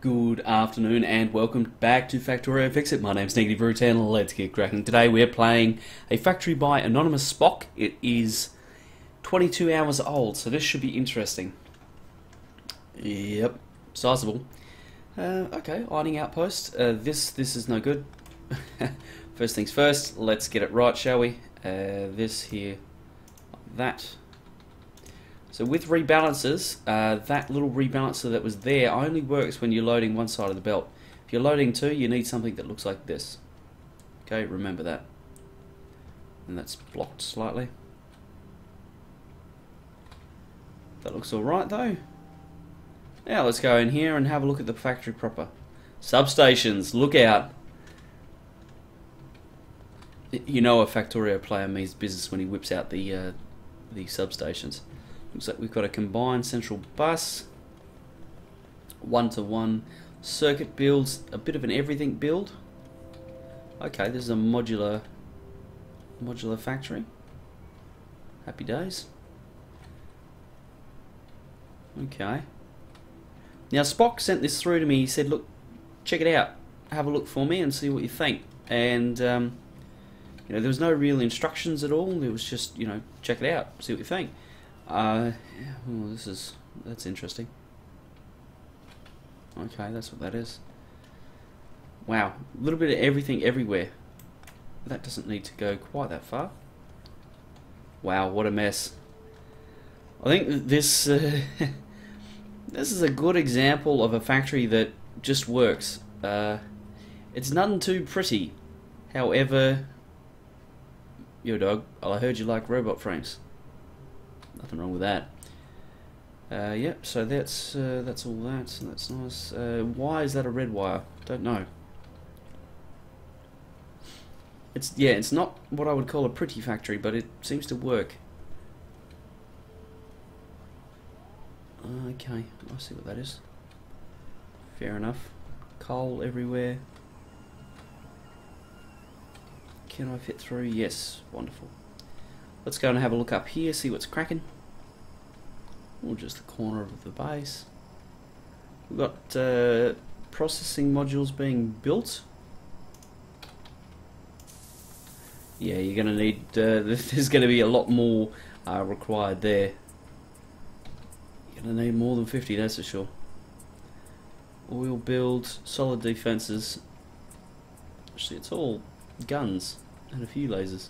Good afternoon and welcome back to Factorio Fixit. My name's Negative Root and let's get cracking. Today we're playing a factory by Anonymous Spock. It is 22 hours old, so this should be interesting. Yep, sizable. Okay, ironing outpost. This is no good. First things first, let's get it right, shall we? This here, that. So with rebalances, that little rebalancer that was there only works when you're loading one side of the belt. If you're loading two, you need something that looks like this. Okay, remember that. And that's blocked slightly. That looks alright though. Now let's go in here and have a look at the factory proper. Substations, look out. You know a Factorio player means business when he whips out the substations. Looks like we've got a combined central bus, one-to-one circuit builds, a bit of an everything build. Okay, this is a modular factory. Happy days. Okay. Now Spock sent this through to me. He said, "Look, check it out. Have a look for me and see what you think." And you know, there was no real instructions at all. It was just, you know, check it out, see what you think. Well, that's interesting. Okay, that's what that is. Wow, a little bit of everything everywhere. That doesn't need to go quite that far. Wow, what a mess. I think this this is a good example of a factory that just works. It's none too pretty. However, yo dog, I heard you like robot frames. Nothing wrong with that. Yep, so that's all that, so that's nice. Why is that a red wire? Don't know. It's not what I would call a pretty factory, but it seems to work. Okay, I see what that is. Fair enough. Coal everywhere. Can I fit through? Yes, wonderful. Let's go and have a look up here, see what's cracking. Or just the corner of the base. We've got processing modules being built. Yeah, you're going to need, there's going to be a lot more required there. You're going to need more than 50, that's for sure. We'll build solid defenses. Actually, it's all guns and a few lasers.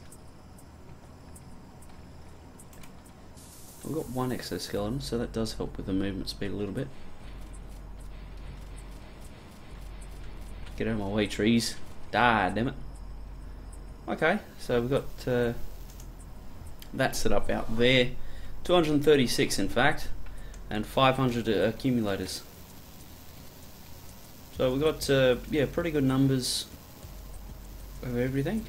We've got one exoskeleton, so that does help with the movement speed a little bit. Get out of my way, trees. Die, damn it. Okay, so we've got that set up out there. 236 in fact, and 500 accumulators. So we've got yeah, pretty good numbers of everything.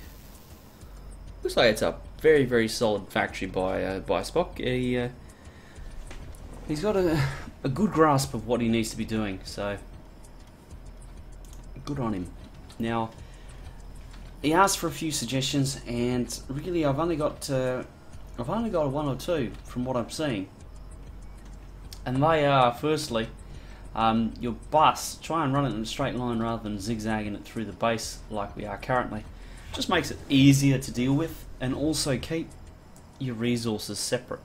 Looks like it's a very solid factory by Spock. He's got a good grasp of what he needs to be doing, so good on him. Now he asked for a few suggestions, and really I've only got one or two from what I'm seeing, and they are firstly, your bus, try and run it in a straight line rather than zigzagging it through the base like we are currently. Just makes it easier to deal with, and also keep your resources separate.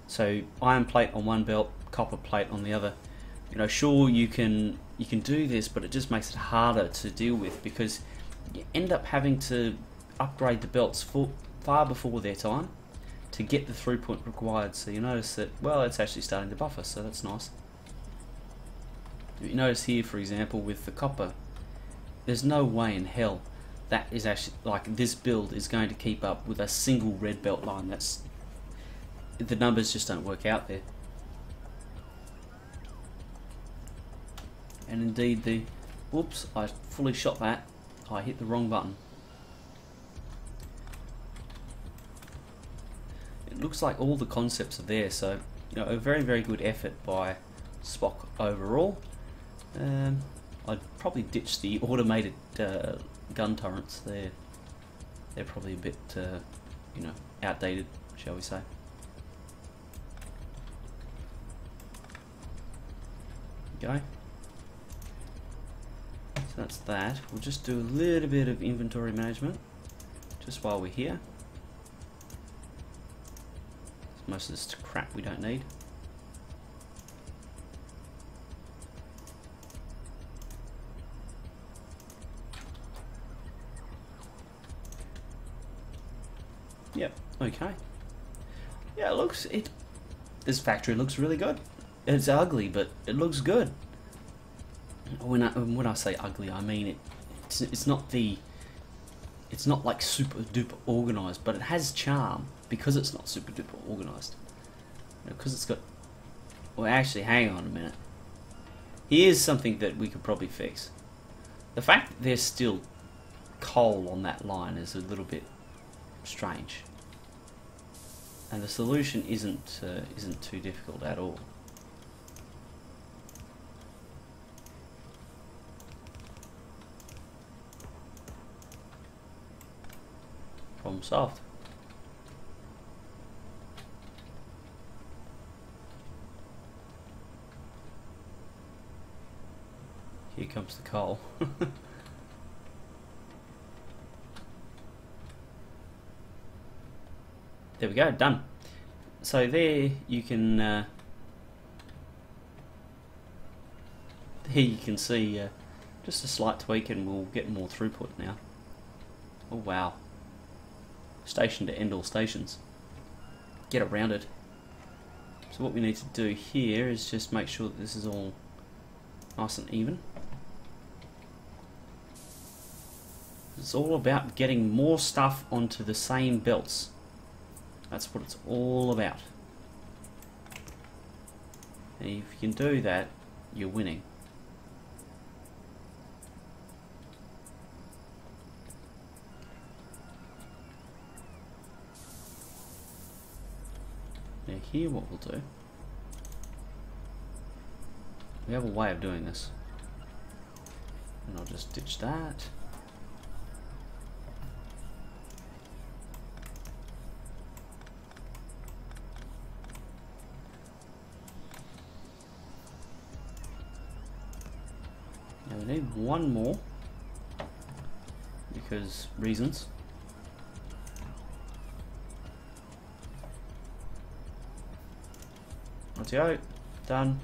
So iron plate on one belt, copper plate on the other. You know, sure you can do this, but it just makes it harder to deal with because you end up having to upgrade the belts far before their time to get the throughput required. So you notice that, well, it's actually starting to buffer, so that's nice. You notice here, for example, with the copper, there's no way in hell that is actually, like, this build is going to keep up with a single red belt line. That's, the numbers just don't work out there. And indeed the, whoops, I fully shot that. I hit the wrong button. It looks like all the concepts are there, so, you know, a very good effort by Spock overall. I'd probably ditch the automated gun turrets. They're probably a bit, you know, outdated, shall we say. Okay. that's that. We'll just do a little bit of inventory management just while we're here. Most of this crap we don't need. Yep, okay. Yeah, this factory looks really good. It's ugly, but it looks good. When I say ugly, I mean it's not like super duper organized, but it has charm because it's not super duper organized. Because it's got. Well, actually, hang on a minute. Here's something that we could probably fix. The fact that there's still coal on that line is a little bit strange, and the solution isn't too difficult at all. Problem solved. Here comes the coal. There we go, done. So there you can see just a slight tweak, and we'll get more throughput now. Oh wow! Station to end all stations. Get around it. So what we need to do here is just make sure that this is all nice and even. It's all about getting more stuff onto the same belts. That's what it's all about. And if you can do that, you're winning. Now here what we'll do, we have a way of doing this. And I'll just ditch that. Now we need one more, because reasons. Let's go. Done,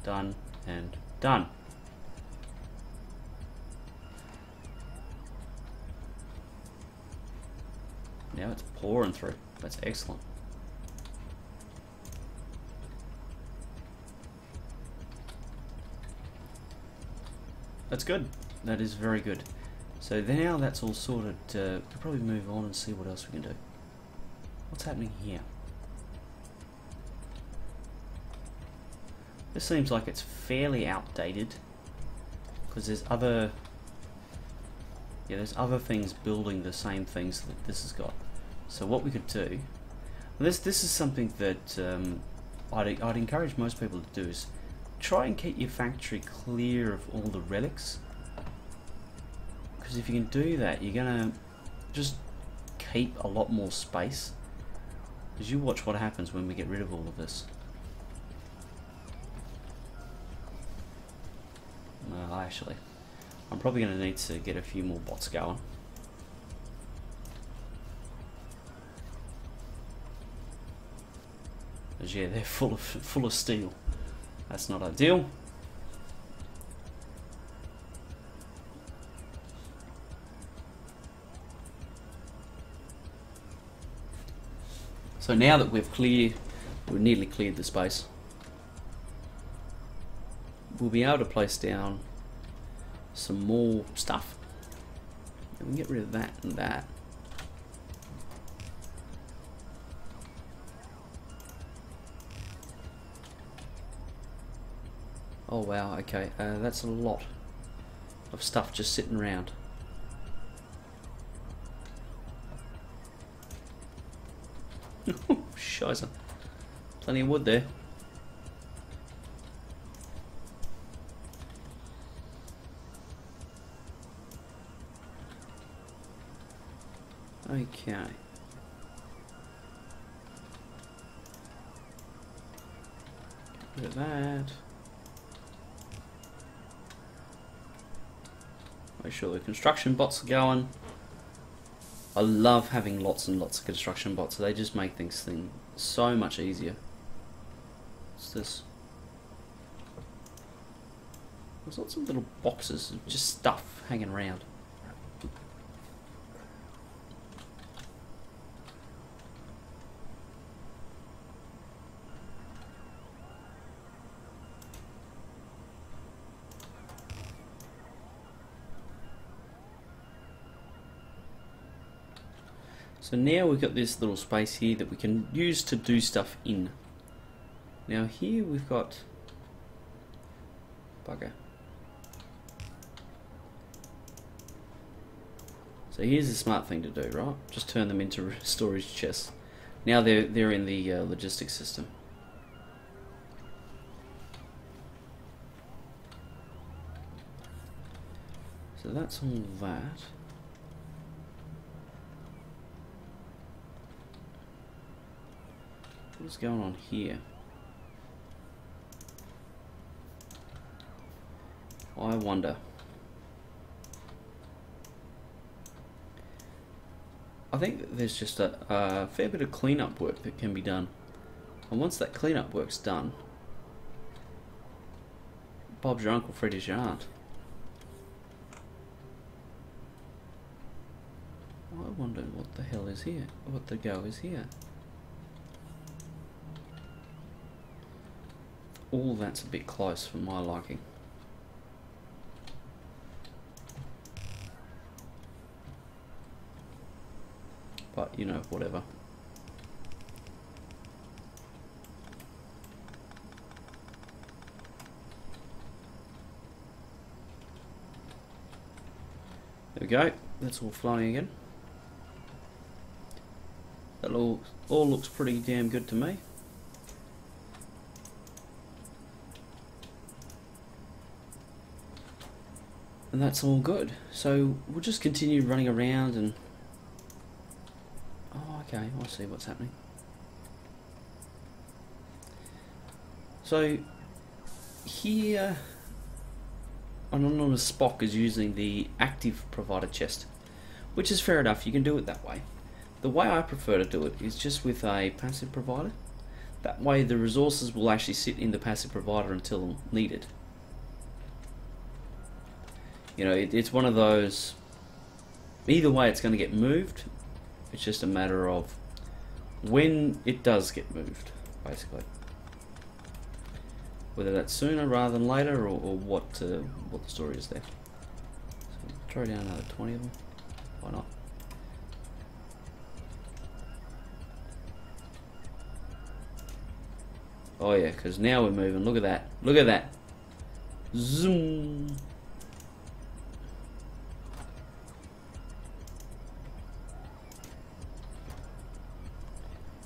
done, and done. Now it's pouring through. That's excellent. That's good. That is very good. So now that's all sorted. We'll probably move on and see what else we can do. What's happening here? This seems like it's fairly outdated, because there's other things building the same things that this has got. So what we could do, this is something that I'd encourage most people to do, is try and keep your factory clear of all the relics, because if you can do that, you're gonna just keep a lot more space. Because you watch what happens when we get rid of all of this. Well, actually, I'm probably going to need to get a few more bots going. Because yeah, they're full of steel. That's not ideal. So now that we've nearly cleared the space, we'll be able to place down some more stuff. And we can get rid of that and that. Oh wow, okay, that's a lot of stuff just sitting around. Scheiße. Plenty of wood there. Okay. Get rid of that. Make sure the construction bots are going. I love having lots and lots of construction bots. They just make things so much easier. What's this? There's lots of little boxes of just stuff hanging around. So now we've got this little space here that we can use to do stuff in. Now here we've got bugger. So here's the smart thing to do, right? Just turn them into storage chests. Now they're in the logistics system. So that's all that. What's going on here? I wonder. I think that there's just a fair bit of cleanup work that can be done. And once that cleanup work's done, Bob's your uncle, Freddy's your aunt. I wonder what the hell is here, what the go is here. All that's a bit close for my liking. But, you know, whatever. There we go. That's all flowing again. That all looks pretty damn good to me. And that's all good. So we'll just continue running around and... Oh, okay, I see what's happening. So here, an anonymous Spock is using the active provider chest, which is fair enough. You can do it that way. The way I prefer to do it is just with a passive provider. That way the resources will actually sit in the passive provider until needed. You know, it's one of those, either way it's going to get moved. It's just a matter of when it does get moved, basically. Whether that's sooner rather than later, or what the story is there. So throw down another 20 of them. Why not? Oh yeah, because now we're moving. Look at that. Look at that. Zoom.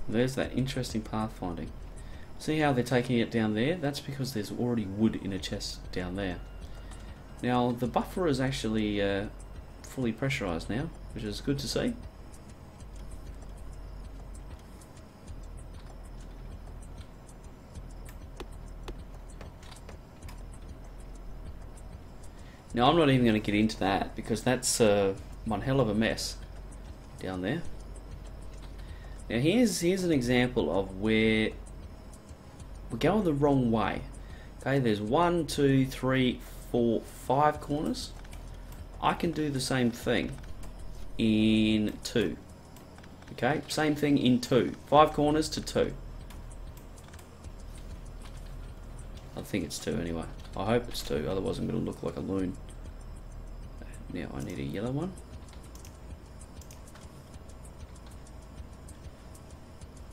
There's that interesting pathfinding. See how they're taking it down there? That's because there's already wood in a chest down there. Now the buffer is actually fully pressurized now, which is good to see. Now I'm not even going to get into that because that's one hell of a mess down there. Now here's an example of where we're going the wrong way. Okay, there's 1, 2, 3, 4, 5 corners. I can do the same thing in 2. Okay, same thing in 2. 5 corners to 2. I think it's 2 anyway. I hope it's 2, otherwise I'm going to look like a loon. Now I need a yellow one.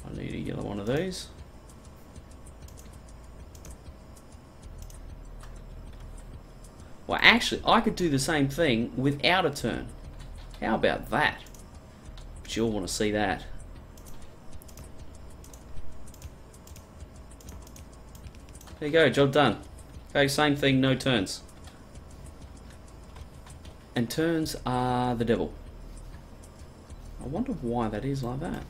I need a yellow one of these. Well, actually, I could do the same thing without a turn. How about that? But you'll want to see that. There you go, job done. Okay, same thing, no turns. And turns are the devil. I wonder why that is like that.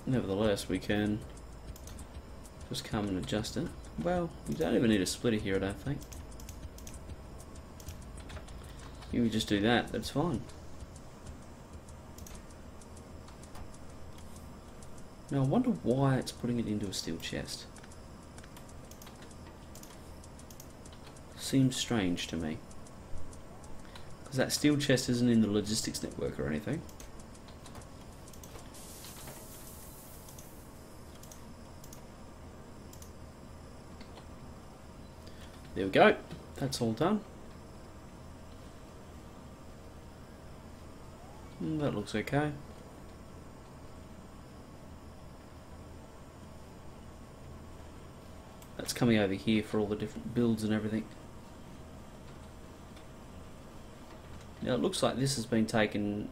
Nevertheless, we can Just come and adjust it. Well, you don't even need a splitter here, I don't think. You can just do that, that's fine. Now I wonder why it's putting it into a steel chest. Seems strange to me. Because that steel chest isn't in the logistics network or anything. There we go. That's all done. That looks okay. That's coming over here for all the different builds and everything. Now it looks like this has been taken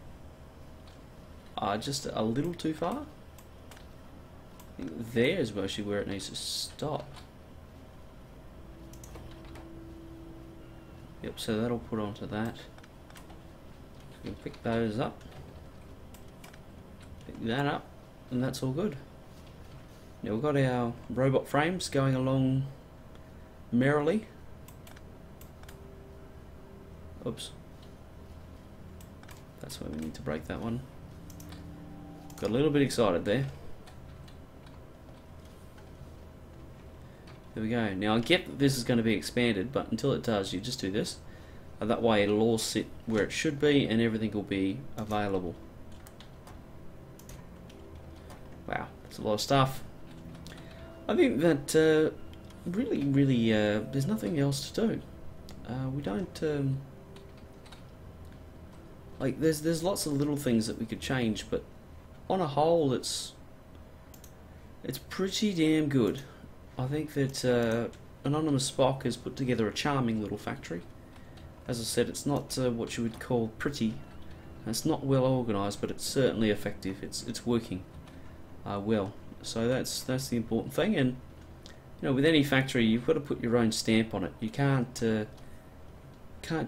just a little too far. I think there is mostly where it needs to stop. Yep, so that'll put onto that. We can pick those up. Pick that up, and that's all good. Now we've got our robot frames going along merrily. Oops. That's why we need to break that one. Got a little bit excited there. There we go. Now I get that this is going to be expanded, but until it does, you just do this. And that way it'll all sit where it should be and everything will be available. Wow, that's a lot of stuff. I think that really, there's nothing else to do. We don't like. There's lots of little things that we could change, but on a whole, it's pretty damn good. I think that Anonymous Spock has put together a charming little factory. As I said, it's not what you would call pretty. It's not well organised, but it's certainly effective. It's working well. So that's the important thing. And you know, with any factory, you've got to put your own stamp on it. You can't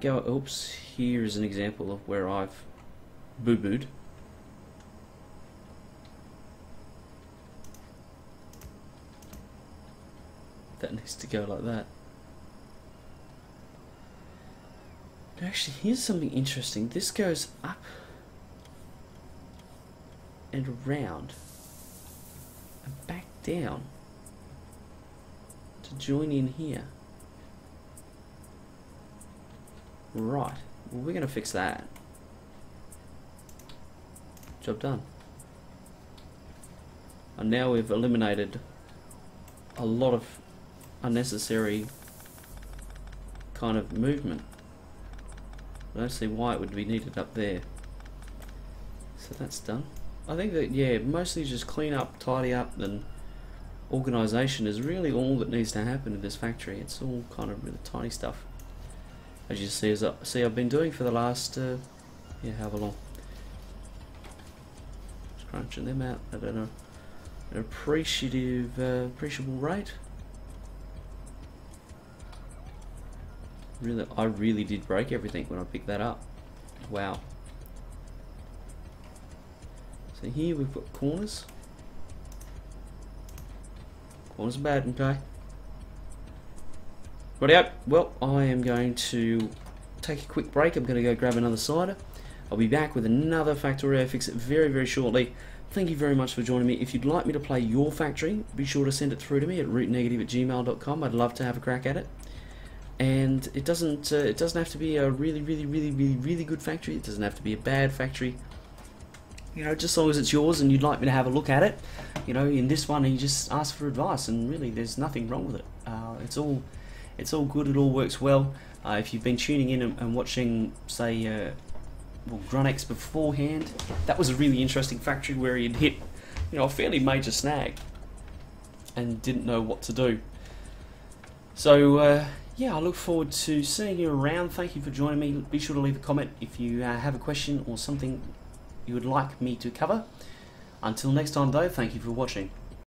go. Oops. Here is an example of where I've boo-booed. That needs to go like that. Actually, here's something interesting. This goes up and around and back down to join in here. Right. Well, we're going to fix that. Job done. And now we've eliminated a lot of unnecessary kind of movement. I don't see why it would be needed up there. So that's done. I think that, yeah, mostly just clean up, tidy up, and organisation is really all that needs to happen in this factory. It's all kind of really tiny stuff, as you see, I've been doing for the last yeah, however long. Just crunching them out at an appreciable rate. Really, I really did break everything when I picked that up. Wow. So here we've got corners. Corners are bad, okay. Rightio. Well, I am going to take a quick break. I'm going to go grab another cider. I'll be back with another Factorio Fixit very, very shortly. Thank you very much for joining me. If you'd like me to play your factory, be sure to send it through to me at rootnegative@gmail.com. I'd love to have a crack at it. And it doesn't have to be a really good factory. It doesn't have to be a bad factory. You know, just as long as it's yours and you'd like me to have a look at it. You know, in this one, you just ask for advice, and really, there's nothing wrong with it. It's all good. It all works well. If you've been tuning in and watching, say, well, Grunex beforehand, that was a really interesting factory where he'd hit, you know, a fairly major snag and didn't know what to do. So. Yeah, I look forward to seeing you around. Thank you for joining me. Be sure to leave a comment if you have a question or something you would like me to cover. Until next time though, thank you for watching.